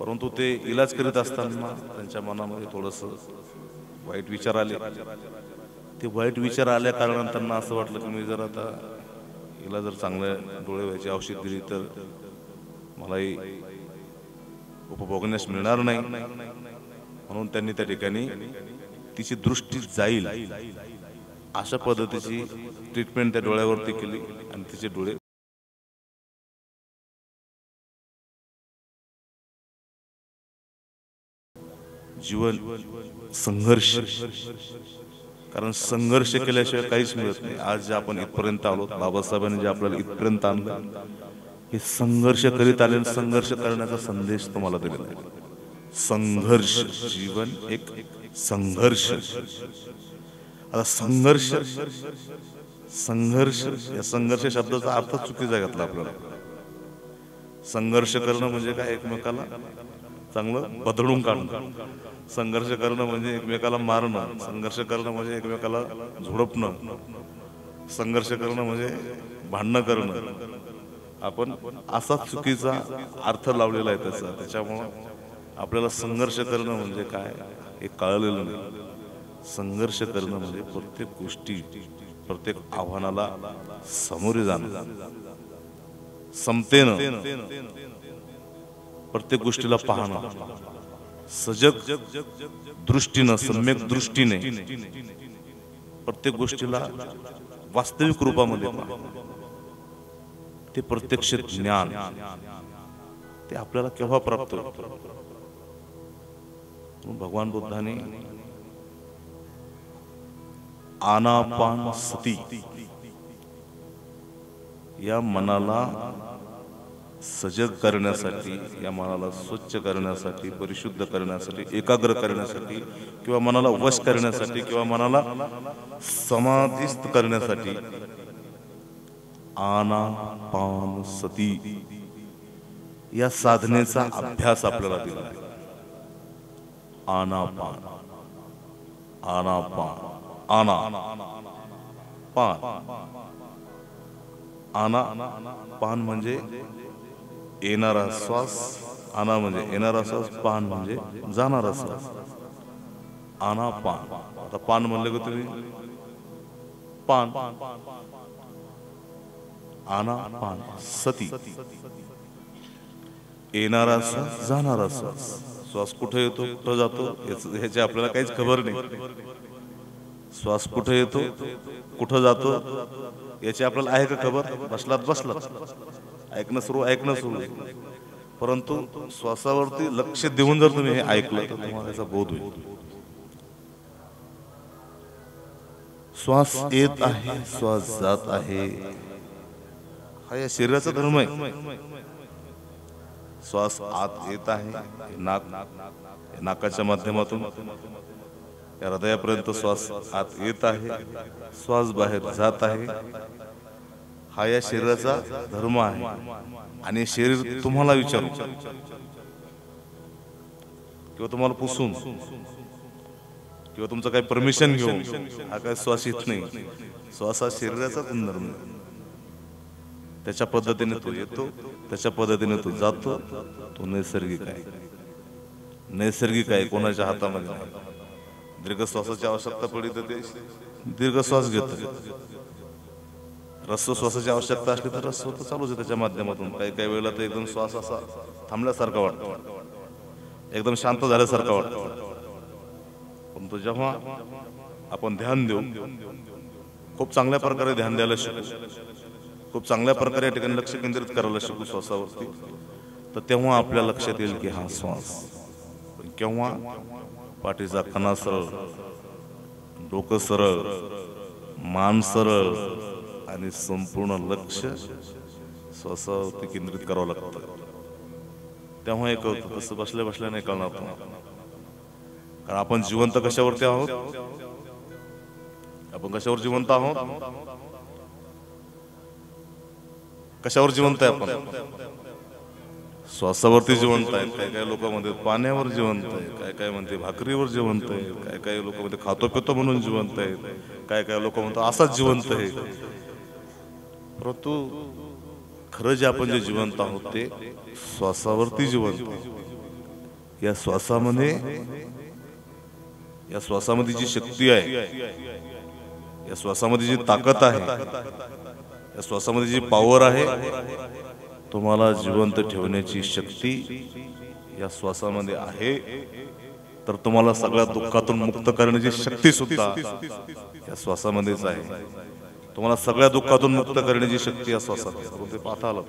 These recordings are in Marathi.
परंतु ते इलाज करीत असताना त्यांच्या मनामध्ये थोडंसं वाईट विचार आले. ते वाईट विचार आल्या कारणाने त्यांना असं वाटलं की मी जर आता हिला जर चांगले डोळे व्हायची औषध दिली तर मलाही उपभोगण्यास मिळणार नाही. म्हणून त्यांनी त्या ठिकाणी तिची दृष्टी जाईल अशा पद्धतीची ट्रीटमेंट त्या डोळ्यावरती केली आणि तिचे डोळे जीवन संघर्ष, कारण संघर्ष केल्याशिवाय काहीच मिळत नाही. आज जे आपण इथपर्यंत आलो, बाबासाहेबांनी जे आपल्याला इथपर्यंत आणलं, हे संघर्ष करीत आले. संघर्ष करण्याचा संदेश तुम्हाला दिलेला आहे. संघर्ष, जीवन एक संघर्ष. आता संघर्ष संघर्ष या संघर्ष शब्दाचा अर्थ चुकीचा घातला आपल्याला. संघर्ष करणं म्हणजे काय? एकमेकाला चांगलं बदलून काढणं. संघर्ष करणं म्हणजे एकमेकाला मारणं. संघर्ष करणं म्हणजे एकमेकाला झोडपणं. संघर्ष करणं म्हणजे भांडणं करणं. आपण असा चुकीचा अर्थ लावलेला आहे त्याचा. त्याच्यामुळं आपल्याला संघर्ष करणं म्हणजे काय हे कळलेलं नाही. संघर्ष करणं म्हणजे प्रत्येक गोष्टी, प्रत्येक आव्हानाला सामोरे जाणं, समतेनं प्रत्येक गोष्टीला पाहणं, सजग दृष्टीनं, सम्यक दृष्टीने प्रत्येक गोष्टीला वास्तविक रूपामध्ये पाहणं. ते प्रत्यक्ष ज्ञान ते आपल्याला केव्हा प्राप्त होतं? भगवान बुद्धाने आनापान सती या मनाला सजग करण्यासाठी, या मनाला स्वच्छ करण्यासाठी, परिशुद्ध करण्यासाठी, एकाग्र करण्यासाठी, किंवा मनाला वश करण्यासाठी, किंवा मनाला समाधिस्थ करण्यासाठी आनापान सती या साधनेचा अभ्यास आपल्याला दिला आहे. आनापान, आनापान, आना पान. आना पान म्हणजे येणारा श्वास. आना म्हणजे येणारा श्वास. पान म्हणजे जाणारा श्वास. आना पान. आता पान म्हणले का तुम्ही? पान. आना पान सती. येणारा श्वास, जाणारा श्वास. श्वास कुठे येतो, कुठं जातो ह्याची आपल्याला काहीच खबर नाही. श्वास कुठे येतो, कुठं जातो याची आपल्याला आहे का खबर? बसलात बसलात, ऐकणं सुरू. परंतु श्वासावरती लक्ष देऊन जर तुम्ही हे ऐकलं तर तुम्हाला याचा बोध होईल. श्वास येत आहे, श्वास जात आहे, हा या शरीराचा धर्म आहे. श्वास आत येत आहे, नाकाच्या माध्यमातून या हृदयापर्यंत श्वास आत येत आहे, श्वास बाहेर जात आहे, हा या शरीराचा धर्म आहे. आणि शरीर तुम्हाला विचारू किंवा तुम्हाला पुसून किंवा तुमचं काही परमिशन घेऊन हा काय श्वास येत नाही. श्वास हा शरीराचा गुणधर्म. त्याच्या पद्धतीने तो येतो, त्याच्या पद्धतीने तो जातो. तो नैसर्गिक आहे. नैसर्गिक आहे, कोणाच्या हातामध्ये नाही. दीर्घ श्वासाची आवश्यकता पडली तर ते दीर्घ श्वास घेतो. रस्व श्वासाची आवश्यकता असली तर रस्व तर चालूच आहे त्याच्या माध्यमातून. काही काही वेळेला तर एकदम श्वास असा थांबल्यासारखा वाटतो, एकदम शांत झाल्यासारखा वाटतो. परंतु जेव्हा आपण ध्यान देऊ, खूप चांगल्या प्रकारे ध्यान द्यायला शिकू, खूप चांगल्या प्रकारे या ठिकाणी लक्ष केंद्रित करायला शिकू श्वासावरती, तर तेव्हा आपल्या लक्षात येईल की हा श्वास. केव्हा? पाठीचा कणा सरळ, डोकं सरळ, मान सरळ आणि संपूर्ण लक्ष श्वासावरती केंद्रित करावं लागतं. तेव्हा हे कळतं. तसं बसल्या बसल्या नाही कळणार तुम्हाला. कारण आपण जिवंत कशावरती आहोत? आपण कशावर जिवंत आहोत? कशावर जिवंत आहे आपण? श्वासावरती जिवंत आहे. काय काय लोक म्हणतात पाण्यावर जिवंत आहे, काय काय म्हणते भाकरीवर जिवंत आहे, काय काय लोक म्हणते खातो पितो म्हणून जिवंत आहे, काय काय लोक म्हणतात असाच जिवंत आहे. परंतु खरं जे आपण जे जिवंत आहोत ते श्वासावरती जिवंत आहोत. या श्वासामध्ये जी शक्ती आहे, या श्वासामध्ये जी ताकद आहे, या श्वासामध्ये जी पॉवर आहे, तुम्हाला जिवंत ठेवण्याची शक्ती या श्वासामध्ये आहे. तर तुम्हाला सगळ्या दुःखातून मुक्त करण्याची शक्ती सुद्धा या श्वासामध्येच आहे. तुम्हाला सगळ्या दुःखातून मुक्त करण्याची शक्ती या श्वासात आहे. ते पाहता आलं.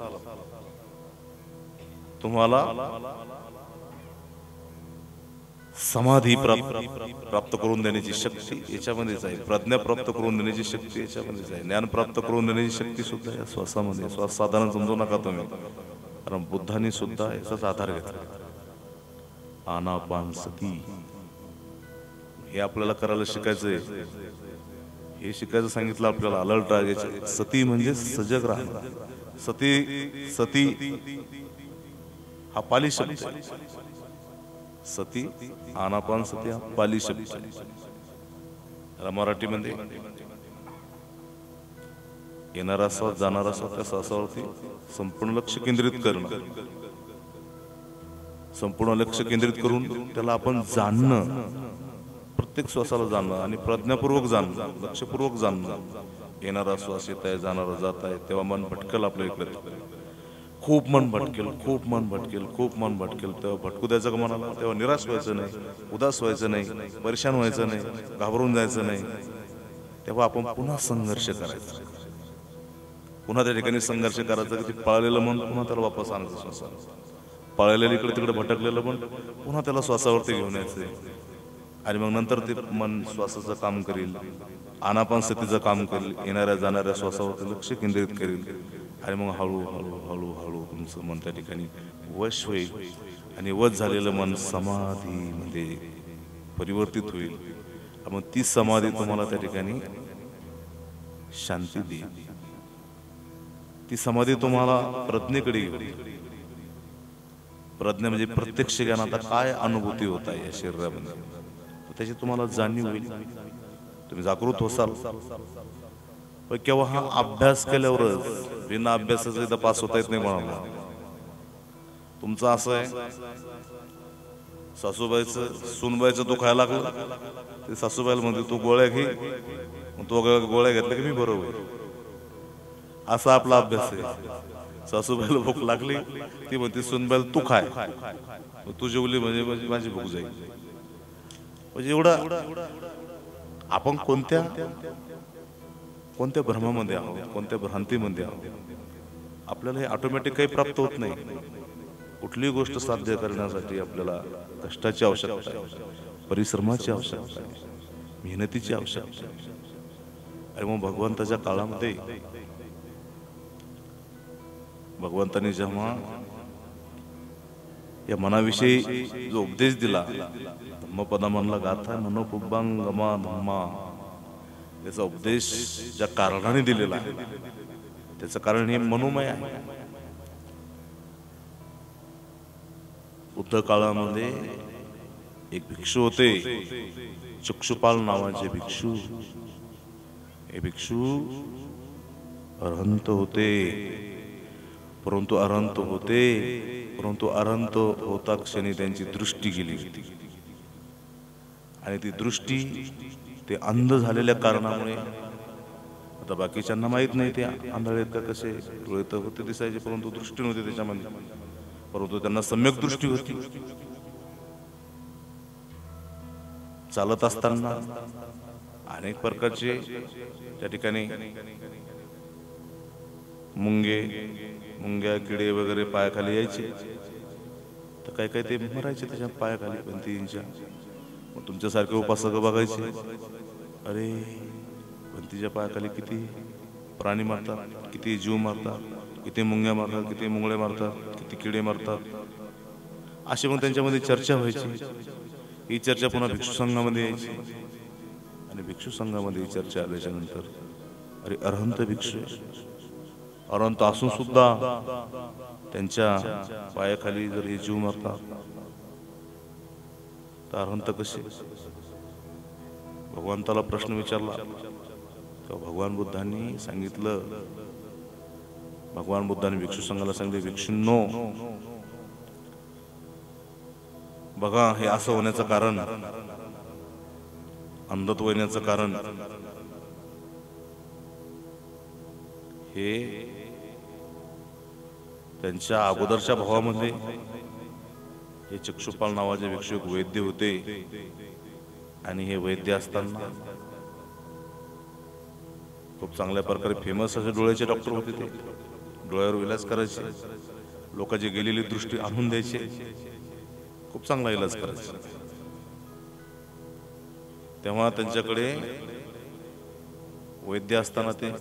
तुम्हाला समाधी प्राप्त करून देण्याची शक्ती याच्यामध्येच आहे. प्रज्ञा प्राप्त करून देण्याची शक्ती याच्यामध्येच आहे. ज्ञान प्राप्त करून देण्याची शक्ती सुद्धा या श्वासामध्ये. श्वास साधारण समजू नका तुम्ही, कारण बुद्धांनी सुद्धा याचाच आधार घेतला. आनापानसती हे आपल्याला करायला शिकायचंय. हे शिकायचं सांगितलं आपल्याला. अलर्ट राहायचं. सती म्हणजे सजग राहणं. सती हा पाली शब्द आहे. सती आनापानसती हा पाली शब्द आहे. त्याला मराठीमध्ये येणारा श्वास जाणारा श्वास त्या श्वासावरती संपूर्ण लक्ष केंद्रित करणं, संपूर्ण लक्ष केंद्रित करून त्याला आपण जाणणं, प्रत्येक श्वासाला जाणणं आणि प्रज्ञापूर्वक जाणणं, लक्षपूर्वक जाणणं. येणारा श्वास येत आहे, जाणारा जात आहे, तेव्हा मन भटकेल आपल्या इकडे. खूप मन भटकेल, खूप मन भटकेल, खूप मन भटकेल. तेव्हा भटकू द्यायचं का मनाला? तेव्हा निराश व्हायचं नाही, उदास व्हायचं नाही, परेशान व्हायचं नाही, घाबरून जायचं नाही. तेव्हा आपण पुन्हा संघर्ष करायचा, पुन्हा त्या ठिकाणी संघर्ष करायचा की ते पळालेलं मन पुन्हा त्याला वापस आणायचं. श्वासाला पळालेलं इकडे तिकडे भटकलेलं पण पुन्हा त्याला श्वासावरती घेऊन यायचंय. आणि मग नंतर ते मन श्वासाचं काम करेल, आनापानसतीचं काम करेल, येणाऱ्या जाणाऱ्या श्वासावरती लक्ष केंद्रित करेल. आणि मग हळूहळू हळूहळू तुमचं मन त्या ठिकाणी वश होईल आणि वश झालेलं मन समाधीमध्ये परिवर्तित होईल. मग ती समाधी तुम्हाला त्या ठिकाणी शांती देईल. ती समाधी तुम्हाला प्रज्ञेकडे घेईल. प्रज्ञा म्हणजे प्रत्यक्ष ज्ञान. आता काय अनुभूती होत आहे या शरीरामध्ये त्याची तुम्हाला जाणीव होईल, तुम्ही जागृत होसाल. पण केव्हा हा अभ्यास केल्यावरच. बिना अभ्यासाचं इथं पास होता येत नाही कोणाला. तुमचं असं आहे, सासूबाईचं सुनबाईचं दुखायला लागलं ते सासूबाईला म्हणते तू गोळ्या घे, तो गोळ्या घेतल्या की मी बरोबर. असा आपला अभ्यास आहे. सासूबाईला भूक लागली ती म्हणते सुनबाईला तू खाय, तू जेवली म्हणजे माझी भूक जाईल. म्हणजे एवढा आपण कोणत्या भ्रमामध्ये आहोत, कोणत्या भ्रांतीमध्ये आहोत. आपल्याला हे ऑटोमॅटिक काही प्राप्त होत नाही. कुठलीही गोष्ट साध्य करण्यासाठी आपल्याला कष्टाची आवश्यकता आहे, परिश्रमाची आवश्यकता आहे, मेहनतीची आवश्यकता आहे. आणि मग भगवंताच्या काळामध्ये भगवंतांनी जेव्हा या मनाविषयी जो उपदेश दिला, धम्मपदा म्हणला गाथा मनोकुब्बांगमा धम्मा, याचा उपदेश ज्या कारणाने दिलेला आहे त्याचं कारण हे मनोमय आहे. बुद्ध काळामध्ये एक भिक्षू होते, चक्षुपाल नावाचे भिक्षू. हे भिक्षू अरहंत होते, परंतु अरहंत होता क्षणी त्यांची दृष्टी गेली होती. आणि ती दृष्टी ते अंध झालेल्या कारणामुळे, आता बाकीच्यांना माहित नाही ते आंधळे का कसे, डोळे तर होते दिसायचे परंतु दृष्टी नव्हती त्याच्यामध्ये, परंतु त्यांना सम्यक दृष्टी होती. चालत असताना अनेक प्रकारचे त्या ठिकाणी मुंग्या किडे वगैरे पायाखाली यायचे, तर काय काय ते मरायचे त्याच्या पायाखाली भिंतींच्या. मग तुमच्यासारखे उपासक बघायचे, अरे भिंतीच्या पायाखाली किती प्राणी मारतात, किती जीव मारतात, किती मुंग्या मारतात, किती मुंगळे मारतात, किती किडे मारतात. अशी मग त्यांच्यामध्ये चर्चा व्हायची. ही चर्चा पुन्हा भिक्षू संघामध्ये यायची आणि भिक्षू संघामध्ये ही चर्चा आल्याच्या नंतर अरे अरहंत भिक्षू, अरहंत असून सुद्धा त्यांच्या पायाखाली जर हे जीव मारतात तर अरहंत कसे? भगवंताला प्रश्न विचारला तर भगवान बुद्धांनी सांगितलं, भगवान बुद्धांनी भिक्षू संघाला सांगितले, भिक्षूंनो, बघा, हे असं होण्याचं कारण, अंधत्व येण्याचं कारण हे त्यांच्या अगोदरच्या भावामध्ये हे चक्षुपाल नावाचे भिक्षुक वैद्य होते आणि हे वैद्य असताना खूप चांगल्या प्रकारे फेमस असे डोळ्याचे डॉक्टर होते. ते डोळ्यावर इलाज करायचे, लोकांची गेलेली दृष्टी आणून द्यायचे, खूप चांगला इलाज करायचे. तेव्हा त्यांच्याकडे वैद्य असताना ते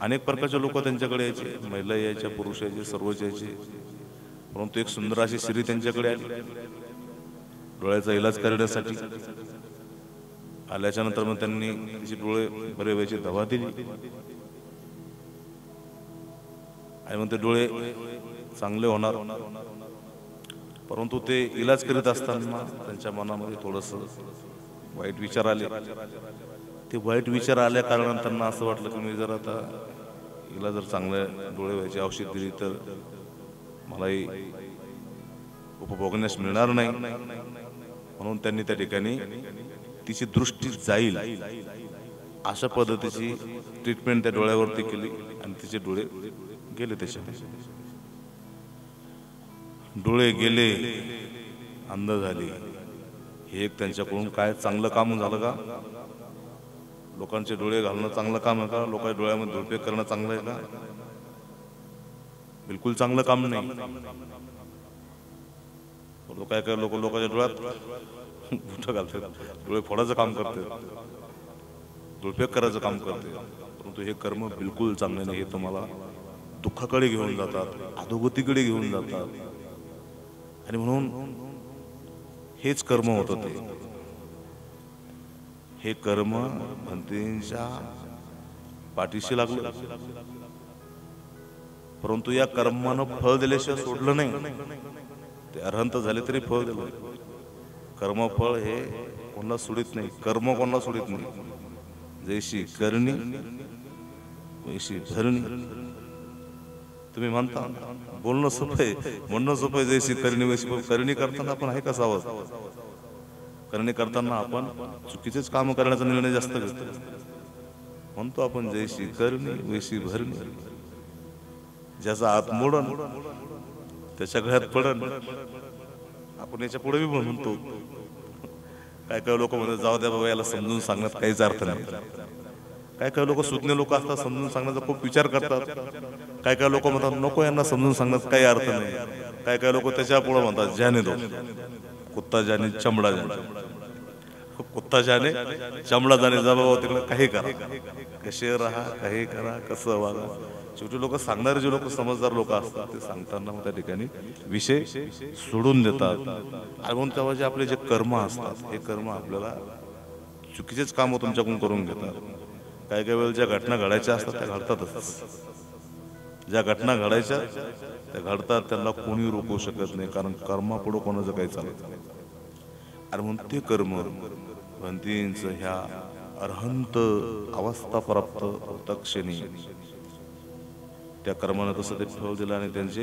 अनेक प्रकारचे लोक त्यांच्याकडे यायचे, महिला यायच्या, पुरुष यायचे, सर्वच यायचे. परंतु एक सुंदर अशी स्त्री त्यांच्याकडे आली डोळ्याचा इलाज करण्यासाठी. आल्याच्या नंतर मग त्यांनी तिचे डोळे बरे व्हायची दवा दिली आणि मग ते डोळे चांगले होणार. परंतु ते इलाज करीत असताना त्यांच्या मनामध्ये थोडस वाईट विचार आले. ते वाईट विचार आल्या कारणाने त्यांना असं वाटलं की मी जर आता हिला जर चांगले डोळे व्हायची औषध दिली तर मलाही उपभोगण्यास मिळणार नाही. म्हणून त्यांनी त्या ठिकाणी तिची दृष्टी जाईल अशा पद्धतीची ट्रीटमेंट त्या डोळ्यावरती केली आणि तिचे डोळे गेले. त्याच्यामध्ये डोळे गेले, अंध झाले. हे एक त्यांच्याकडून काय चांगलं काम झालं का? लोकांचे डोळे घालणं चांगलं काम आहे का? लोकांच्या डोळ्यामध्ये धुळफेक करणं चांगलं आहे का? बिलकुल चांगलं काम नाही. काय काय लोक लोकांच्या डोळ्यात बुटं घालतात, डोळे फोडायचं काम करतात, धुळफेक करायचं काम करते. परंतु हे कर्म बिलकुल चांगले नाही. हे तुम्हाला दुःखाकडे घेऊन जातात, अधोगतीकडे घेऊन जातात. आणि म्हणून हेच कर्म होतं. हे कर्म भंतेंच्या पाठीशी लागलं. परंतु या कर्मानं फळ दिल्याशिवाय सोडलं नाही. ते अरहंत झाले तरी फळ दिलं. कर्मफळ हे कोणाला सोडित नाही, कर्म कोणाला सोडित नाही. जैशी करणी वैशी धरणी. तुम्ही म्हणता बोलणं सोपं आहे, म्हणणं सोपं आहे. जैशी करणी वैशी करणी करताना आपण आहे कसा आहोत? करणी करताना आपण चुकीचेच काम करण्याचा निर्णय जास्त घेतो. म्हणतो आपण जैशी करणी वैशी भरणी. ज्याचा हात मोडन त्याच्या गळ्यात पडन. आपण याच्या पुढे बी म्हणतो. काय काय लोक म्हणतात जाऊ द्या बाबा, याला समजून सांगण्यात काहीच अर्थ नाही. काय काय लोक सुज्ञ लोक असतात, समजून सांगण्याचा खूप विचार करतात. काय काय लोक म्हणतात नको, यांना समजून सांगण्यात काही अर्थ नाही. काय काय लोक त्याच्या पुढे म्हणतात जाने दो, कुत्ता जाने चमडा जाने. कुत्ता जाने चमडा जाने. जा बाबा तिकडे काही करा, कसे राहा, काही करा, कसं वागा. शेवटी लोक सांगणारे जे लोक समजदार लोक असतात ते सांगताना त्या ठिकाणी विषय सोडून देतात. आणि म्हणून तेव्हा जे आपले जे कर्म असतात हे कर्म आपल्याला चुकीचेच काम तुमच्याकडून करून घेतात. काही काही वेळेला ज्या घटना घडायच्या असतात त्या घडतातच. ज्या घटना घडायच्या त्या घडतात, त्यांना कोणी रोखू शकत नाही. कारण कर्मापुढे कोणाचं काही चालत नाही. आणि म्हणून ते कर्म भंतींच ह्या अरहंत अवस्था प्राप्त होता क्षणी त्या कर्मानं तसं ते फळ दिलं आणि त्यांचे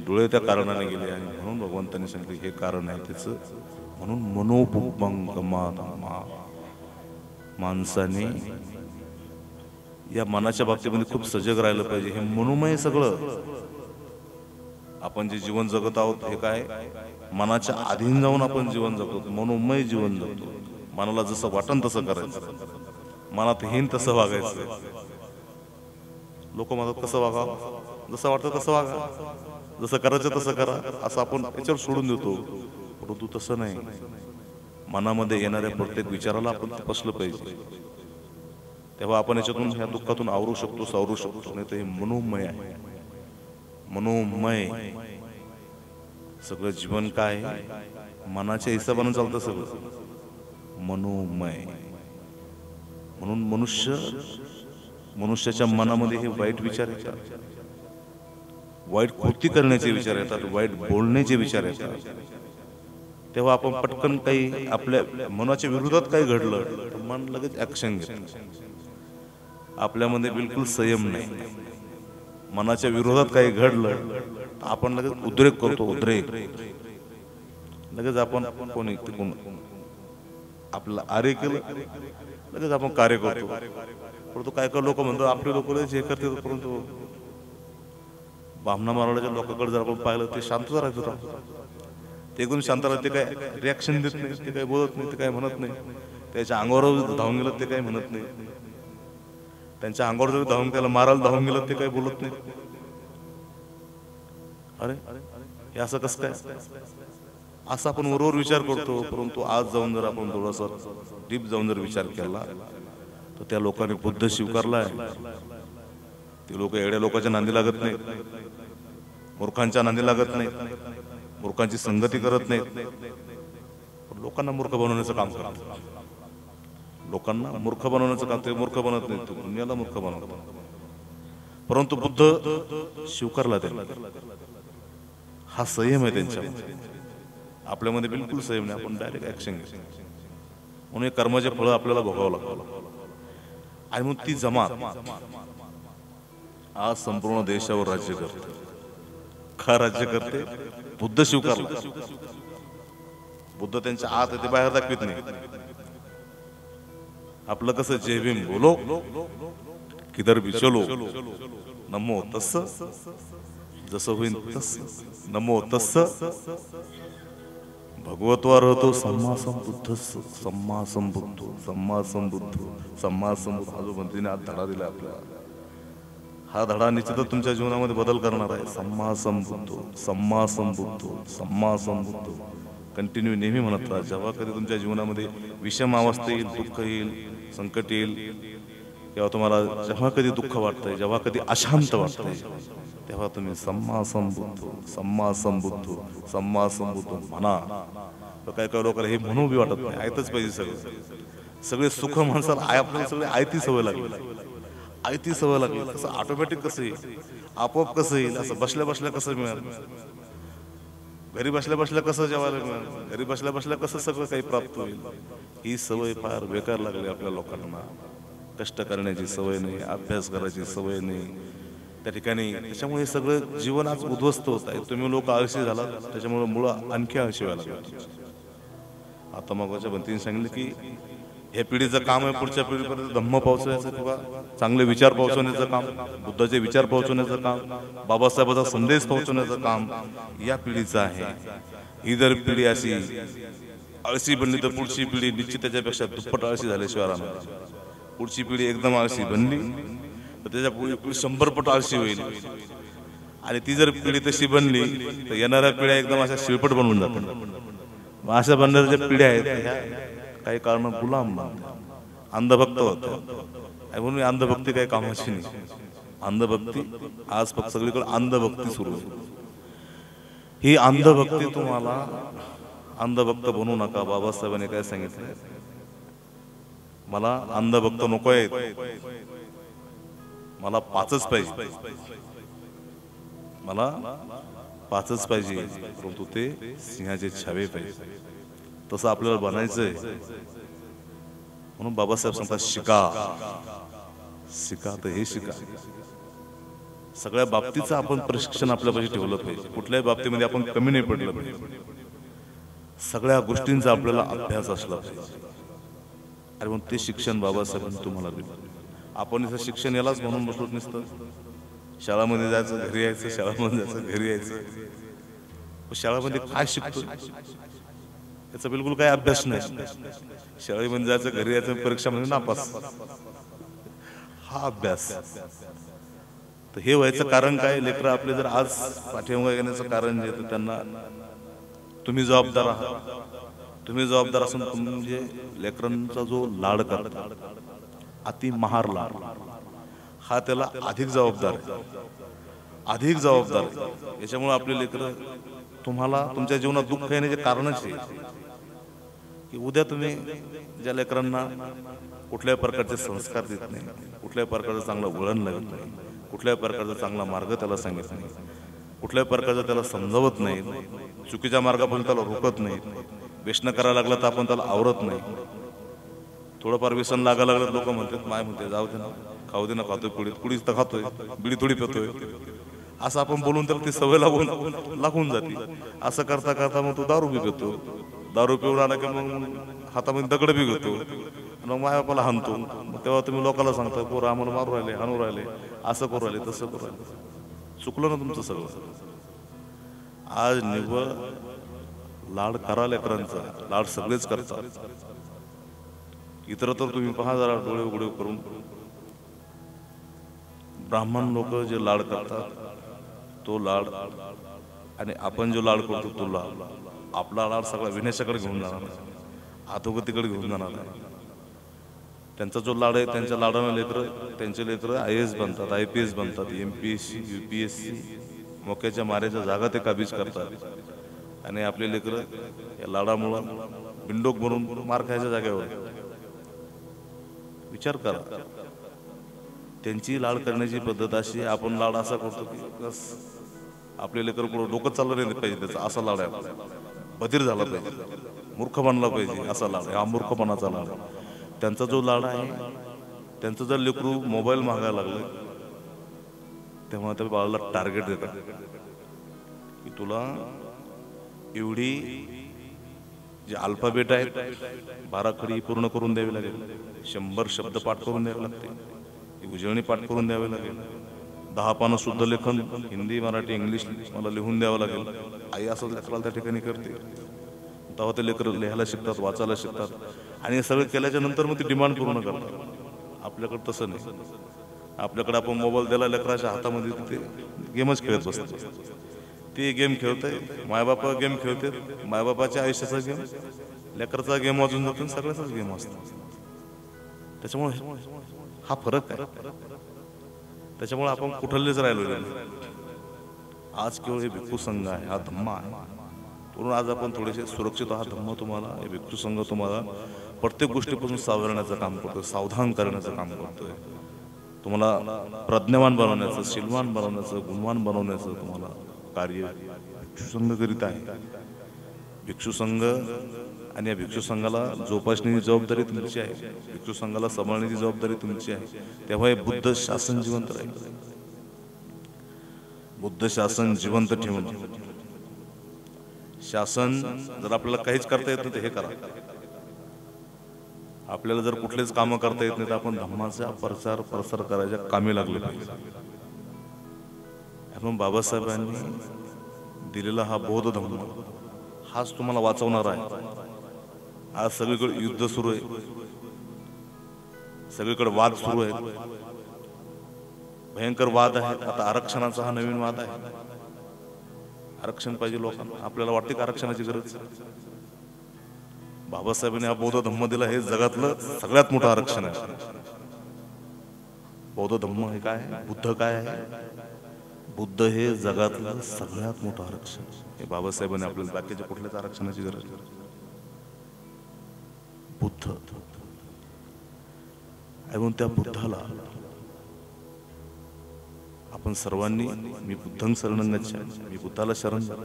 डोळे त्या कारणाने गेले. आणि म्हणून भगवंतांनी सांगितले हे कारण आहे त्याचं. म्हणून मनोपुंगमा माणसाने या मनाच्या बाबतीमध्ये खूप सजग राहिलं पाहिजे. हे मनोमय सगळं आपण जे जीवन जगत आहोत हे काय मनाच्या अधीन जाऊन आपण जीवन जगतो. मनोमय जीवन जगतो. मनाला जसं वाटन तसं करायचं, मनात हेन तसं वागायचं. लोक म्हणतात कसं वागा, जसं वाटतं तसं वागा, जसं करायचं तसं करा, असं आपण याच्यावर सोडून देतो. परंतु तसं नाही. मनामध्ये येणाऱ्या प्रत्येक विचाराला आपण तपासलं पाहिजे. तेव्हा आपण याच्यातून ह्या दुःखातून आवरू शकतो, सावरू शकतो. नाही तर हे मनोमय आहे. मनोमय सगळं जीवन काय मनाच्या हिशोबानं चालतं सगळं. मनोमय. म्हणून मनुष्याच्या मनामध्ये हे वाईट विचार येतात, वाईट कृती करण्याचे विचार येतात, वाईट बोलण्याचे विचार येतात. तेव्हा आपण पटकन काही आपल्या मनाच्या विरोधात काही घडलं तर मन लगेच ऍक्शन घेतं. आपल्यामध्ये बिलकुल संयम नाही. मनाच्या विरोधात काही घडलं तर आपण लगेच उद्रेक करतो. उद्रेक लगेच आपण कोणी कोण आपल्याला आर्य केलं लगेच आपण कार्य करतो. परंतु काय काय लोक म्हणतात आपले लोक हे करतात, परंतु बामणा मारवाड्याच्या लोकांकडे जर आपण पाहिलं ते शांतच राहतात. ते एकदम शांत राहते, काय रिॲक्शन देत नाही, ते काय बोलत नाही, ते काय म्हणत नाही. त्याच्या अंगावर धावून गेलं ते काय म्हणत नाही. त्यांच्या अंगावर जरी धावून त्याला मारायला धावून गेलं ते काय बोलत नाही. अरे हे असं कसं काय, असं आपण वरवर विचार करतो. परंतु आज जाऊन जर आपण थोडासा डीप जाऊन जर विचार केला तर त्या लोकांनी बुद्ध स्वीकारलाय. ते लोक एवढ्या लोकांच्या नांदी लागत नाहीत, मूर्खांच्या नांदी लागत नाहीत, मूर्खांची संगती करत नाहीत. लोकांना मूर्ख बनवण्याचं काम करतात. लोकांना मूर्ख बनवण्याचं काम ते मूर्ख बनत नाहीत, दुनियाला मूर्ख बनवतात. परंतु बुद्ध स्वीकारला त्यांना. हा संयम आहे त्यांच्यामध्ये. आपल्यामध्ये बिलकुल संयम नाही, आपण डायरेक्ट ऍक्शन घेतो. म्हणून कर्माचे फळ आपल्याला भोगावं लागतं. आणि मग ती जमात आज संपूर्ण देशावर राज्य करते. का राज्य करते? बुद्ध स्वीकारला. बुद्ध त्यांच्या आत ते बाहेर दाखवित नाही. आपलं कसं जय भीम बोलो किधर भी चलो नमो तस्स, जसं होईल तस्स नमो तस्स. भगवत्वारहतो सम्मा संबुद्ध सम्मा संबुद्ध सम्मा संबुद्ध सम्मा संबुद्ध. हा जो मंत्रीने आज धडा दिला आपल्याला, हा धडा निश्चितच तुमच्या जीवनामध्ये बदल करणार आहे. सम्मा संबुद्ध सम्मा संबुद्ध सम्मा संबुद्ध कंटिन्यू नेहमी म्हणत राहा. जेव्हा कधी तुमच्या जीवनामध्ये विषम अवस्था येईल, दुःख येईल, संकट येईल, तेव्हा तुम्हाला जेव्हा कधी दुःख वाटतंय, जेव्हा कधी अशांत वाटतंय, तेव्हा तुम्ही सम्मा संबुद्ध सम्मा संबुद्ध सम्मा संबुद्ध म्हणा. काय काय लोकांना हे म्हणू बी वाटत नाही, आयतच पाहिजे सगळं. सगळे सुख माणसाला आपल्याला सगळे आयती सवय लागली, आयती सवय लागली. कसं ऑटोमॅटिक कसं येईल, आपोआप कसं येईल, असं बसल्या बसल्या कसं मिळेल, घरी बसल्या बसल्या कसं जेवायला मिळेल, घरी बसल्या बसल्या कसं सगळं काही प्राप्त होईल. ही सवय फार बेकार लागली आपल्या लोकांना. कष्ट करण्याची सवय नाही, अभ्यास करायची सवय नाही त्या ठिकाणी. त्याच्यामुळे सगळं जीवन आज उद्ध्वस्त होत आहे. तुम्ही लोक आळशी झाला, त्याच्यामुळे मुलं आणखी आळशी व्हायला लागले. आता मगाच्या बंतीने सांगितलं की हे पिढीचं काम आहे पुढच्या पिढीपर्यंत धम्म पोहोचवायचं किंवा चांगले विचार पोहोचवण्याचं काम, बुद्धाचे विचार पोहोचवण्याचं काम, बाबासाहेबांचा संदेश पोहोचवण्याचं काम या पिढीचं आहे. ही जर पिढी अशी आळशी बनली तर पुढची पिढी निश्चित त्याच्यापेक्षा दुप्पट आळशी झाल्याशिवाय राहणार. पुढची पिढी एकदम आळशी बनली तर त्याच्या पुढे 100 पट आळशी होईल. आणि ती जर पिढी तशी बनली तर येणाऱ्या पिढ्या एकदम अशा शिळपट बनवून जातात. अशा बनणाऱ्या ज्या पिढ्या आहेत ह्या काही कारण गुलाम अंधभक्त होत. म्हणून अंधभक्ती काही कामाची नाही. अंधभक्ती आज फक्त सगळीकडे अंधभक्ती सुरू आहे. ही अंधभक्ती तुम्हाला अंधभक्त बनवू नका. बाबासाहेबांनी काय सांगितलं, मला अंधभक्त नकोय, मला 5च पाहिजे, मला 5च पाहिजे, परंतु ते सिंहाचे छावे पाहिजे. तसं आपल्याला बनायचंय. म्हणून बाबासाहेब सांगतात शिका शिका. तर हे शिका. सगळ्या बाबतीचं आपण प्रशिक्षण आपल्यापाशी ठेवलं पाहिजे. कुठल्याही बाबतीमध्ये आपण कमी नाही पडलं पाहिजे. सगळ्या गोष्टींचा आपल्याला अभ्यास असला पाहिजे. आणि म्हणून ते शिक्षण बाबासाहेबांनी तुम्हाला दिलं. आपण इथं शिक्षण यालाच म्हणून बसलोच नसतं. शाळामध्ये जायचं, घरी यायचं, शाळामध्ये जायचं, घरी यायचं. शाळामध्ये काय शिकतो याचा बिलकुल काही अभ्यास नाही. शाळेमध्ये जायचं, घरी यायचं, परीक्षामध्ये नापास, हा अभ्यास. तर हे व्हायचं कारण काय? लेकरं आपले जर आज पाठीमागे येण्याचं कारण जे त्यांना तुम्ही जबाबदार आहात. तुम्ही जबाबदार असून म्हणजे लेकरांचा जो लाड करता, अति महार लाड, हा त्याला अधिक जबाबदार अधिक जबाबदार. याच्यामुळे आपले लेकरं तुम्हाला तुमच्या जीवनात दुःख येण्याचे कारणच आहे की उद्या तुम्ही ज्या लेकरांना कुठल्याही प्रकारचे संस्कार देत नाही, कुठल्याही प्रकारचं चांगलं वळण लागत नाही, कुठल्याही प्रकारचा चांगला मार्ग त्याला सांगत नाही, कुठल्याही प्रकारचं त्याला समजावत नाही, चुकीच्या मार्गापर्यंत त्याला रोखत नाही, व्यसन करायला लागला तर आपण त्याला आवरत नाही. थोडंफार व्यसन लागायला लागलं लोक म्हणतात, माय म्हणते जाऊ दे ना, खाऊ दे ना, खातोय पुढीच तर खातोय, बिडी थोडी पितोय, असं आपण बोलून तर ती सवय लागून जाते. असं करता करता मग तो दारू पितो. दारू पिऊन आला की मग हातामध्ये दगड घेतो, मग मायबापाला हाणतो. मग तेव्हा तुम्ही लोकांना सांगता पोरं आम्हाला मारू राहिले, हाणू राहिले, असं करू राहिले, तसं करू राहिले. चुकलं ना तुमचं सगळं. आज निव्वळ लाड करा लेकरांचा, लाड सगळेच करतात. इतर तर तुम्ही पहा जरा डोळे उघडे करून, ब्राह्मण लोक जे लाड करतात तो लाड आणि आपण जो लाड करतो तो लाड, आपला लाड सगळा विनाशाकडे घेऊन जाणार आहे, अधोगतीकडे घेऊन जाणार आहे. त्यांचा जो लाड आहे, त्यांच्या लाडाने त्यांचे लेकरं IAS बनतात, IPS बनतात, MPSC UPSC मोक्याच्या माऱ्याच्या जागा ते काबीज करतात. आणि आपले लेकरं या लाडामुळं बिंडोक बनून मार खायच्या जागेवर. विचार करा, त्यांची लाड करण्याची पद्धत अशी, आपण लाड असा करतो की बस आपले लेकर पुढं डोकं चाललं नाही पाहिजे, त्याचा असा लाड आहे, बधीर झाला पाहिजे, मूर्ख बनला पाहिजे असा लाड आहे, हा मूर्खपणाचा लाड आहे. त्यांचा जो लाड आहे, त्यांचं जर लेकरू मोबाईल मागायला लागलं तेव्हा त्या बाळाला टार्गेट देतात की तुला एवढी जे अल्फाबेट आहेत 12 खडी पूर्ण करून द्यावी लागेल, 100 शब्द पाठ करून द्यावे लागते, उजळणी पाठ करून द्यावे लागेल, 10 पानं शुद्ध लेखन हिंदी मराठी इंग्लिश मला लिहून द्यावं लागेल. आई असं लेकराला त्या ठिकाणी करते. तेव्हा ते लेकर लिहायला शिकतात, वाचायला शिकतात. आणि हे सगळं केल्याच्या नंतर मग ती डिमांड पूर्ण करतात. आपल्याकडे तसं नाही. आपल्याकडे आपण मोबाईल द्यायला लेकराच्या हातामध्ये ते गेमच खेळत बसतो. ते गेम खेळतंय, मायबाप गेम खेळते, मायबापाच्या आयुष्याचा गेम, लेकरचा गेम वाजून जातो, सगळ्याचाच गेम असतो. त्याच्यामुळे हा फरक आहे. त्याच्यामुळे आपण कुठलेच राहिलो नाही. आज केवळ हे भिक्खू संघ आहे, हा धम्मा आहे. म्हणून आज आपण थोडेसे सुरक्षित, हा धम्म तुम्हाला, हे भिक्खू संघ तुम्हाला प्रत्येक गोष्टीपासून सावरण्याचं काम करतोय, सावधान करण्याचं काम करतोय. तुम्हाला प्रज्ञावान बनवण्याचं, शीलवान बनवण्याचं, गुणवान बनवण्याचं तुम्हाला कार्य भिक्षू संघ करीत आहे. भिक्षू संघ आणि या भिक्षू संघाला जोपासण्याची जबाबदारी तुमची आहे, भिक्षू संघाला सांभाळण्याची जबाबदारी तुमची आहे. तेव्हा हे बुद्ध शासन जिवंत राहील. बुद्ध शासन जिवंत ठेवून, शासन जर आपल्याला काहीच करता येत नाही तर हे करा. आपल्याला जर कुठलेच कामं करता येत नाही तर आपण धम्माचा प्रचार प्रसार करायच्या कामी लागले पाहिजे. म्हणून बाबासाहेबांनी दिलेला हा बौद्ध धम्म हाच तुम्हाला वाचवणार आहे. आज सगळीकडे युद्ध सुरू आहे, सगळीकडे वाद सुरू आहेत, भयंकर वाद आहेत. आता आरक्षणाचा हा नवीन वाद आहे. आरक्षण पाहिजे लोकांना. आपल्याला वाटते का आरक्षणाची गरज? बाबासाहेबांनी हा बौद्ध धम्म दिला, हे जगातलं सगळ्यात मोठं आरक्षण आहे. बौद्ध धम्म हे काय, बुद्ध काय आहे? बुद्ध हे जगातलं सगळ्यात मोठं आरक्षण. हे बाबासाहेबांनी आपल्याला, बाकीच्या कुठल्याच आरक्षणाची गरज नाही. बुद्ध आणि त्या बुद्धाला आपण सर्वांनी, मी बुद्धं शरणं गच्छामि, मी बुद्धाला शरण जातो.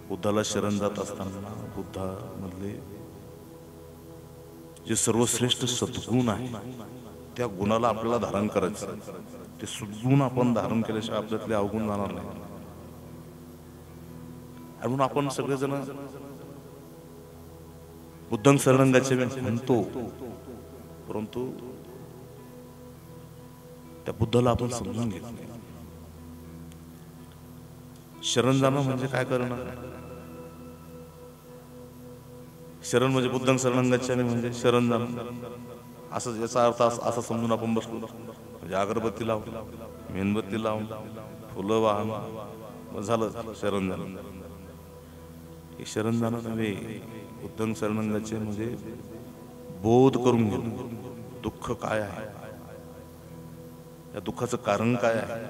बुद्धाला शरण जात असताना बुद्धामधले जे सर्वश्रेष्ठ सद्गुण आहे त्या गुणाला आपल्याला धारण करायचं. ते सद्गुण आपण धारण केल्याशिवाय आपल्यातले अवगुण जाणार नाही. म्हणून आपण सगळेजण बुद्धं शरणं गच्छामि म्हणतो, परंतु त्या बुद्धाला आपण समजून घेत नाही. शरण जाणं म्हणजे काय करणं? शरण म्हणजे बुद्धं शरणं गच्छामि म्हणजे शरण जाणं, असं याचा अर्थ असा समजून आपण बसलो. म्हणजे अगरबत्ती लावून, मेणबत्ती लावून, फुलं वाहून झालं शरण जाणं. हे शरण जाणं नव्हे. बुद्धं शरणं गच्छामि म्हणजे बोध करून घेणं. दुःख काय आहे, या दुःखाचं कारण काय आहे,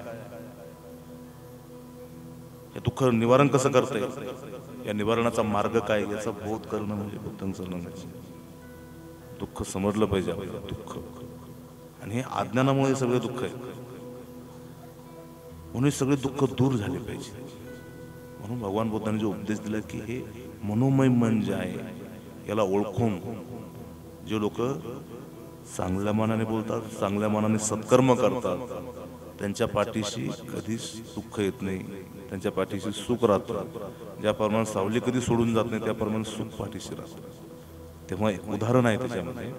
हे दुःख निवारण कसं करता येईल, या निवारणाचा मार्ग काय, याचा बोध करणं म्हणजे बुद्धं शरणं गच्छामि. दुःख समजलं पाहिजे आपल्याला, दुःख. आणि हे अज्ञानामुळे सगळे दुःख आहे. म्हणून सगळे दुःख दूर झाले पाहिजे. म्हणून भगवान बुद्धांनी जो उपदेश दिला की हे मनोमय मन जे आहे याला ओळखून जे लोक चांगल्या मनाने बोलतात, चांगल्या मनाने सत्कर्म करतात, त्यांच्या पाठीशी कधीच दुःख येत नाही, त्यांच्या पाठीशी सुख राहतं. ज्याप्रमाणे सावली कधी सोडून जात नाही त्याप्रमाणे सुख पाठीशी राहतं. तेव्हा एक उदाहरण आहे त्याच्यामध्ये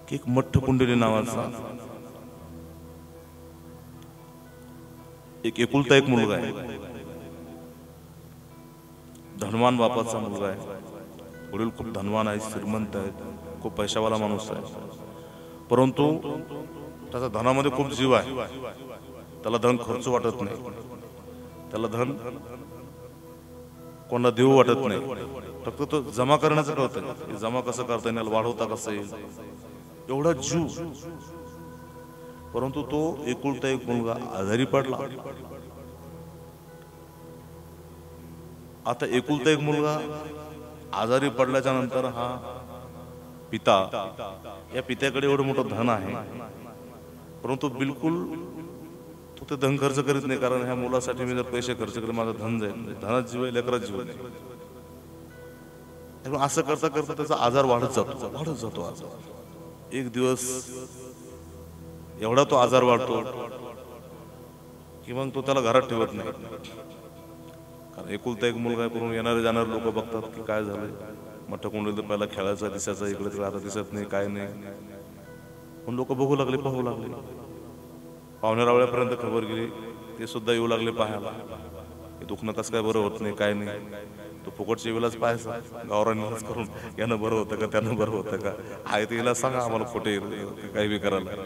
की एक मठ्ठ कुंडली नावाचा एक एकुलता एक मुलगा आहे, धनवान बापाचा मुलगा आहे. वडील खूप धनवान आहे, श्रीमंत आहेत, खूप पैशावाला माणूस आहे. परंतु त्याचा धनामध्ये खूप जीव आहे. त्याला धन खर्च वाटत नाही, त्याला धन कोणाला देऊ वाटत नाही. फक्त तो जमा करण्याचं कळतं, जमा कसं करता येईल, वाढवता कसं येईल, एवढा जीव. परंतु तो एकुलता एक मुलगा आजारी पडला. आता एकुलता एक मुलगा आजारी पडल्याच्या नंतर हा पिता, या पित्याकडे एवढं मोठं धन आहे, परंतु बिलकुल तो ते धन खर्च करीत नाही. कारण ह्या मुलासाठी मी जर पैसे खर्च केले माझं धन जाईल, धनात जीव आहे, लेकरात जीव नाही. असं करता करता त्याचा आजार वाढत जातो आजार. एक दिवस एवढा तो आजार वाढतो की मग तो त्याला घरात ठेवत नाही. कारण एकुलता एक मुलगा करून येणारे जाणारे लोक बघतात की काय झालंय, मठ्ठ कुंडलीत पहिला खेळायचा दिसायचा, इकडे तिकडे आता दिसत नाही, काय नाही. पण लोक बघू लागले, पाहू लागले. पाहुणे रावळ्यापर्यंत खबर गेली, ते सुद्धा येऊ लागले पाहायला. हे दुखणं कसं काय बरं होत नाही, काय नाही. तो फुकटच्या वेळेलाच पाहायचा, गावरांनीच करून यानं बरं होतं का, त्यानं बरं होतं का, आहे ते सांगा आम्हाला खोटे काही बी करायला.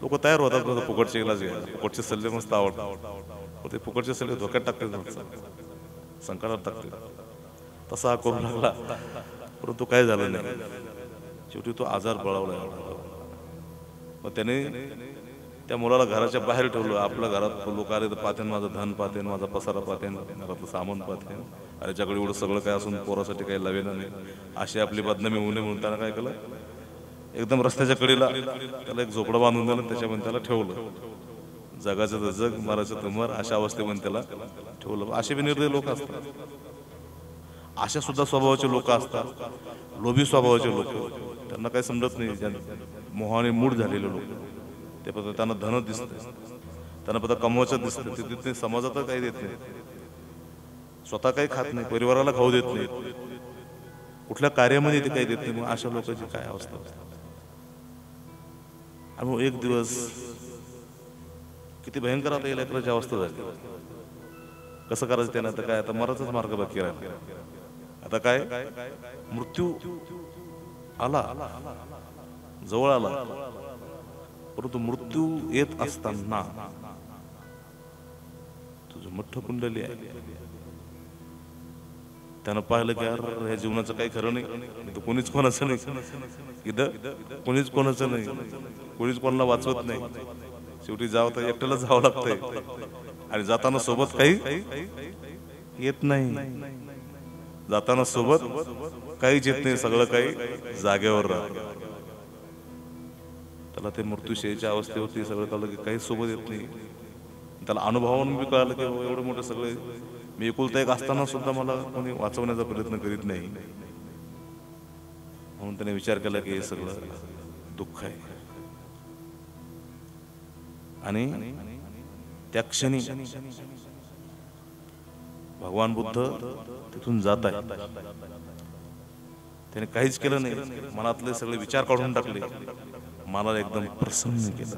लोक तयार होतात फुकटचे इलाज घ्यायला. फुकटचे सल्ले मस्त आवडतात, ते फुकटचे सल्ले धोक्यात टाकते, संकटात टाकते. तसा हा करू लागला, परंतु काय झालं नाही. शेवटी तो आजार बळावला. मग त्याने त्या मुलाला घराच्या बाहेर ठेवलं. आपल्या घरात लोक आले तर पाहतेन, माझं धन पाहतेन, माझा पसारा पाहतेन, घरातलं सामान पाहतेन, अरे याच्याकडे एवढं सगळं काय असून पोरासाठी काही लावेना नाही, अशी आपली बदनामी होऊ नये म्हणून त्यानं काय केलं, एकदम रस्त्याच्या कडेला त्याला एक झोपडा बांधून दिलं, त्याच्यामध्ये त्याला ठेवलं. जगाचं तर जग, मराचं तर मर, अशा अवस्थेमध्ये त्याला ठेवलं. असे बी निर्दयी लोक असतात, अशा सुद्धा स्वभावाचे लोक असतात, लोभी स्वभावाचे लोक. त्यांना काही समजत नाही, मोहाने मूड झालेले लोक. ते पद्धत त्यांना धन दिसतं, त्यांना पद्धत कमवायचं दिसतं, ते देत नाही, समाजात काही देत नाही, स्वतः काही खात नाही, परिवाराला खाऊ देत नाही, कुठल्या कार्यामध्ये ते काही देत नाही. मग अशा लोकांची काय अवस्था असते. आणि एक दिवस किती भयंकर आता या लेकराची अवस्था झाली. कसं करायचं त्यानं, आता काय, आता मराचाच मार्ग बाकी राहिला. आता काय, मृत्यू आला, जवळ आला. परंतु मृत्यू येत असताना तुझं मठ्ठ कुंडली आहे, त्यानं पाहिलं की यार या जीवनाचं काही खरं नाही, इथं कोणीच कोणाचं नाही, इथं कोणीच कोणाचं नाही, कोणीच कोणाला वाचवत नाही. शेवटी जावं तर एकट्याला जावं लागतंय, आणि जाताना सोबत काही येत नाही, जाताना सोबत काहीच येत नाही, सगळं काही जागेवर राहतं. त्याला ते मृत्यूशयीच्या अवस्थेवरती सगळं कळलं की काही सोबत येत नाही. त्याला अनुभवानं बी कळालं की एवढं मोठं सगळे मी एकुलता एक असताना सुद्धा मला कोणी वाचवण्याचा प्रयत्न करीत नाही. म्हणून त्याने विचार केला की हे सगळं दुःख आहे. आणि त्या क्षणी भगवान बुद्ध तिथून जात आहे. त्याने काहीच केलं नाही, मनातले सगळे विचार काढून टाकले, मनाला एकदम प्रसन्न केलं,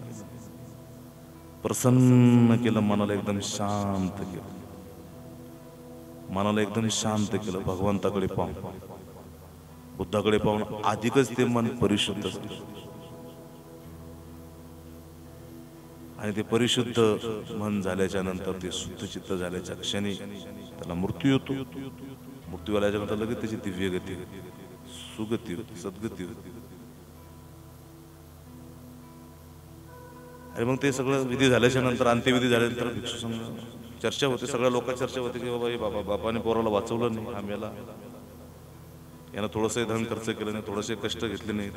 प्रसन्न केलं, मनाला एकदम शांत केलं, मनाला एकदम शांत केलं. भगवंताकडे पाहून, बुद्धाकडे पाहून अधिकच ते मन परिशुद्ध झालं. आणि ते परिशुद्ध मन झाल्याच्या नंतर, ते शुद्ध चित्त झाल्याच्या क्षणी त्याला मृत्यू येतो. मृत्यू आल्याच्या नंतर लगेच त्याची दिव्य गती, सुगती होती, सद्गती होती. आणि मग ते सगळं विधी झाल्याच्या नंतर, अंत्यविधी झाल्यानंतर भिक्षू संघ चर्चा होते, सगळ्या लोकांची चर्चा होते की बाबा हे बापाने पोराला वाचवलं नाही, आम्हाला यानं थोडंसं धन खर्च केलं नाही, थोडेसे कष्ट घेतले नाही,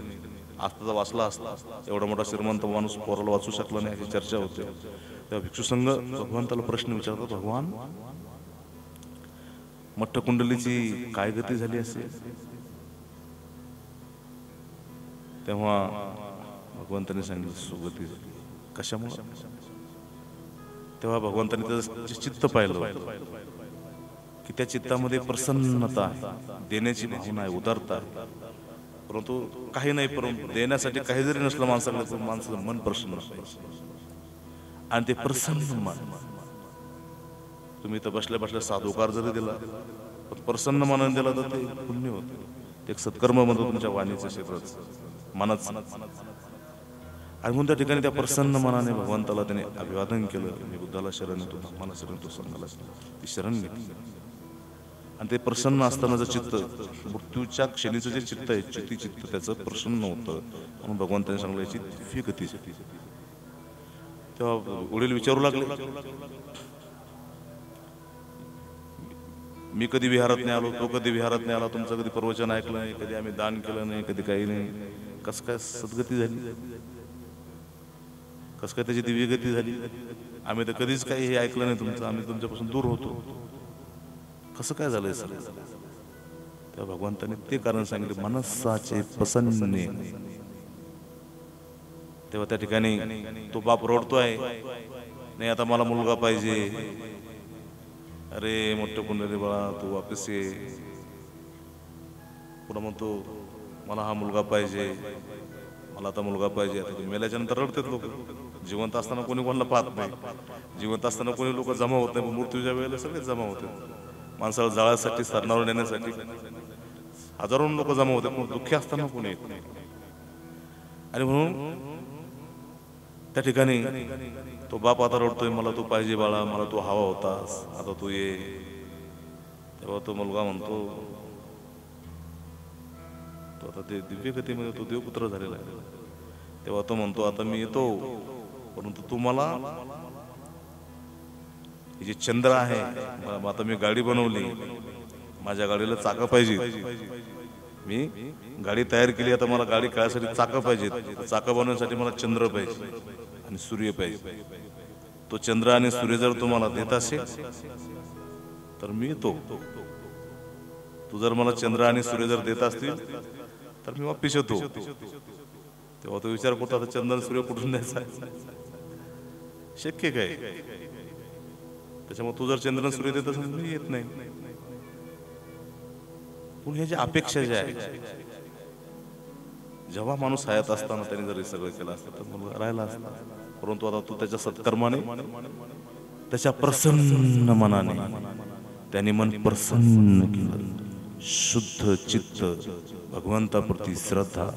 असता वाचला असला, एवढा मोठा श्रीमंत माणूस पोराला वाचू शकला नाही, अशी चर्चा होते. तेव्हा भिक्षू संघ भगवंताला प्रश्न विचारतो, भगवान मठ्ठ कुंडलीची काय गती झाली असेल? तेव्हा भगवंतांनी सांगितलं सुगती झाली. कशामुळे? तेव्हा भगवंतांनी त्याचं चित्त पाहिलं की त्या चित्तामध्ये प्रसन्नता आहे, देण्याची भावना आहे, उदारता आहे. परंतु काही नाही, परंतु देण्यासाठी काही जरी नसलं माणसाला तर माणसाचं मन प्रसन्न असतं. आणि ते प्रसन्न मन, तुम्ही तर बसल्या बसल्या साधुकार जरी दिला पण प्रसन्न मनाने दिला तर ते पुण्य होते. ते एक सत्कर्म म्हणतो तुमच्या वाणीचं क्षेत्रात मनाच. आणि म्हणून त्या ठिकाणी त्या प्रसन्न मनाने भगवंताला त्याने अभिवादन केलं. मी बुद्धाला शरण येतो, धम्माला शरण येतो, संघाला ती शरण घेतली. आणि ते प्रसन्न असतानाचं चित्त, मृत्यूच्या क्षणीचं जे चित्त आहे, चित्ती चित्त त्याचं प्रसन्न होतं. म्हणून भगवंताने सांगितलं याची दिव्य गती. तेव्हा वडील विचारू लागले, मी कधी विहारात नाही आलो, तो कधी विहारात नाही आला, तुमचं कधी प्रवचन ऐकलं नाही, कधी आम्ही दान केलं नाही, कधी काही नाही, कसं काय सद्गती झाली, कसं काय त्याची दिव्य गती झाली? आम्ही तर कधीच काही हे ऐकलं नाही तुमचं, आम्ही तुमच्यापासून दूर होतो, कसं काय झालंय सर? तेव्हा भगवंतांनी ते कारण सांगितले, मनस्साचे प्रसन्ने. तेव्हा त्या ठिकाणी तो बाप रडतोय, नाही आता मला मुलगा पाहिजे, अरे मोठं कुंडली बाळा तू वापस ये. पुढं म्हणतो मला हा मुलगा पाहिजे, मला आता मुलगा पाहिजे. आता मेल्याच्या नंतर रडतात लोक, जिवंत असताना कोणी कोणाला पाहत नाही, जिवंत असताना कोणी लोक जमा होत नाही, मृत्यूच्या वेळेला सगळेच जमा होतात. माणसाला जाळासाठी, सरणावर नेण्यासाठी हजारो लोक जमा होतात, पण दुःखी असताना कोणी येत नाही. आणि म्हणून त्या ठिकाणी तो बाप आता रडतोय, मला तू पाहिजे बाळा, मला तू हवा होतास, आता तू ये. तेव्हा तो मुलगा म्हणतो, तो आता ते दिव्य गतीमध्ये तो देवपुत्र झालेला आहे. तेव्हा तो म्हणतो, आता मी येतो, परंतु तू मला हे जे चंद्र आहे, आता मी गाडी बनवली, माझ्या गाडीला चाकं पाहिजे, मी गाडी तयार केली, आता मला गाडी खेळायसाठी चाकं पाहिजेत. चाकं बनवण्यासाठी मला चंद्र पाहिजे आणि सूर्य पाहिजे. तो चंद्र आणि सूर्य जर तुम्हाला देत असेल तर मी येतो. तू जर मला चंद्र आणि सूर्य जर देत असतील तर मी वापिस येतो. तेव्हा तो विचार करतो, आता चंद्र आणि सूर्य कुठून द्यायचा, शक्य काय? त्याच्यामुळे तू जर चंद्र आणि सूर्य देत असेल मी येत नाही. पण ह्याची अपेक्षा जी आहे, जेव्हा माणूस हयात असताना त्याने जर हे सगळं केलं असतं तर मुलगा राहिला असता. परंतु आता तू त्याच्या सत्कर्माने, त्याच्या प्रसन्न मनाने त्याने मन प्रसन्न केलं. शुद्ध चित्त, भगवंताप्रती श्रद्धा,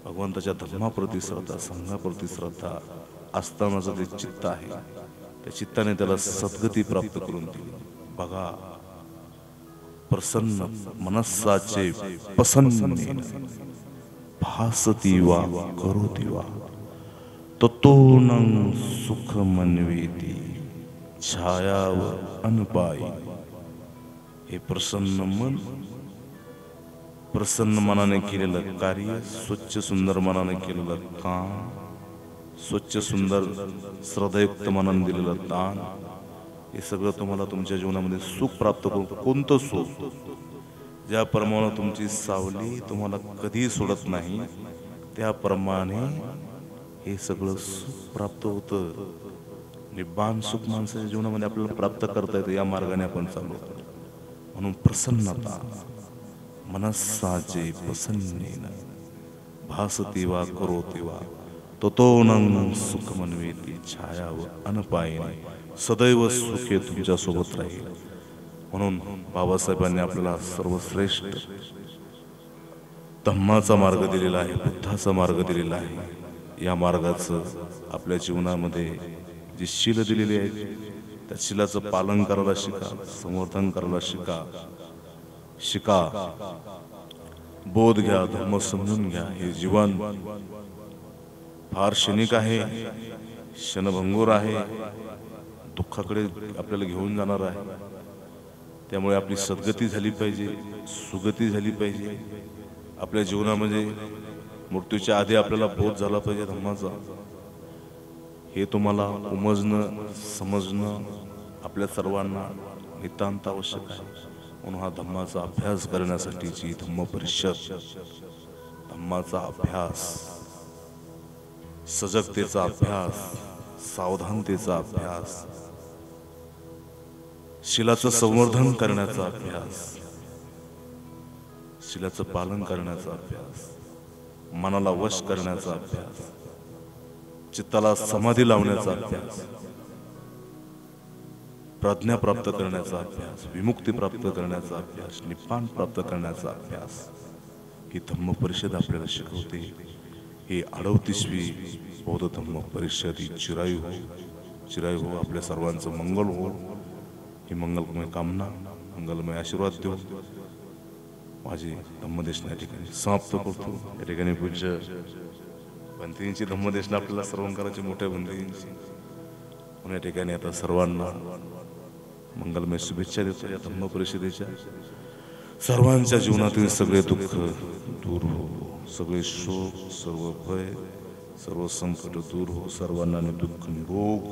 भगवंताच्या धर्माप्रती श्रद्धा, संघाप्रती श्रद्धा असतानाचं जे चित्त आहे, त्या चित्ताने त्याला सद्गती प्राप्त करून दिली. बघा, प्रसन्न मनस्साचे प्रसन्न भासती वा करोती वा ततोनं सुख मनवेती छायावर अनपाई. हे प्रसन्न मन, प्रसन्न मनाने केलेलं कार्य, स्वच्छ सुंदर मनाने केलेलं काम, स्वच्छ सुंदर श्रद्धायुक्त मनाने दिलेलं दान, हे सगळं तुम्हाला तुमच्या जीवनामध्ये सुख प्राप्त करून. कोणतं सुख? ज्याप्रमाणे तुमची सावली तुम्हाला कधी सोडत नाही त्याप्रमाणे हे सगळं सुख प्राप्त होतं. निब्बाण सुख माणसाच्या जीवनामध्ये आपल्याला प्राप्त करता येतं. या मार्गाने आपण चालू. म्हणून प्रसन्नता, मनस्साचे प्रसन्नेन भासती वा करोती वा ततोनं सुख मनवेती छायाव अनपायिनी. सदैव सुखे तुमच्या सोबत राहील. म्हणून बाबासाहेबांनी आपल्याला सर्वश्रेष्ठ धम्माचा मार्ग दिलेला आहे, बुद्धाचा मार्ग दिलेला आहे. या मार्गाचं आपल्या जीवनामध्ये जी शील दिलेली आहे त्या शीलाचं पालन करायला शिका, संवर्धन करायला शिका. बोध घ्या, धर्म समजून घ्या. हे जीवन फार क्षणिक आहे, क्षणभंगूर आहे, दुःखाकडे आपल्याला घेऊन जाणार आहे. त्यामुळे आपली सद्गती झाली पाहिजे, सुगती झाली पाहिजे. आपल्या जीवनामध्ये मृत्यूच्या आधी आपल्याला बोध झाला पाहिजे धम्माचा. हे तुम्हाला उमजणं, समजणं आपल्या सर्वांना नितांत आवश्यक आहे. म्हणून हा धम्माचा अभ्यास करण्यासाठीची धम्म परिषद, धम्माचा अभ्यास सजगतेचा अभ्यास, सावधानतेचा अभ्यास, शिलाचं संवर्धन करण्याचा अभ्यास, शिलाचं पालन करण्याचा अभ्यास, मनाला वश करण्याचा अभ्यास, चित्ताला समाधी लावण्याचा अभ्यास, प्रज्ञा प्राप्त करण्याचा अभ्यास, विमुक्ती प्राप्त करण्याचा अभ्यास, निप्पान प्राप्त करण्याचा अभ्यास ही धम्म परिषद आपल्याला शिकवते. ही 38वी बौद्ध धम्म परिषद ही चिरायू हो, आपल्या सर्वांचं मंगल हो. ही मंगलमय कामना, मंगलमय आशीर्वाद देऊ. माझी धम्मदेशना या ठिकाणी समाप्त करतो. या ठिकाणी पूज्य बंधींची धम्मदेशना आपल्याला श्रवण मोठ्या बंधींची या ठिकाणी आता सर्वांना मंगलमय शुभेच्छा देतो. या धम्म परिषदेच्या सर्वांच्या जीवनातील सगळे दुःख दूर हो, सगळे शोक, सर्व भय, सर्व संकट दूर हो, सर्वांना दुःख निरोग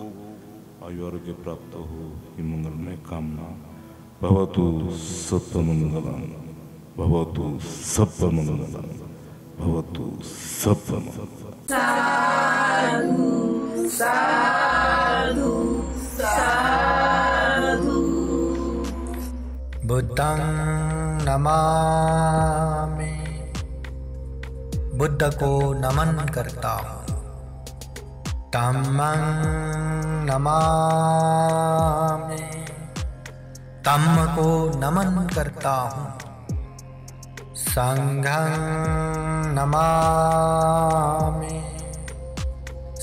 आयु आरोग्य प्राप्त हो ही मंगलमय कामना. भवतु सप्तमंगलम, भवतु सप्तमंगलम, भवतु सप्तमंगलम. साधु साधु साधु. बुद्धं नमामि, बुद्ध को नमन करता हूँ. धम्मं नमामि, धम्म को नमन करता हूँ. संघं नमामि,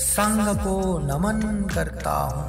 संघ को नमन करता हूँ.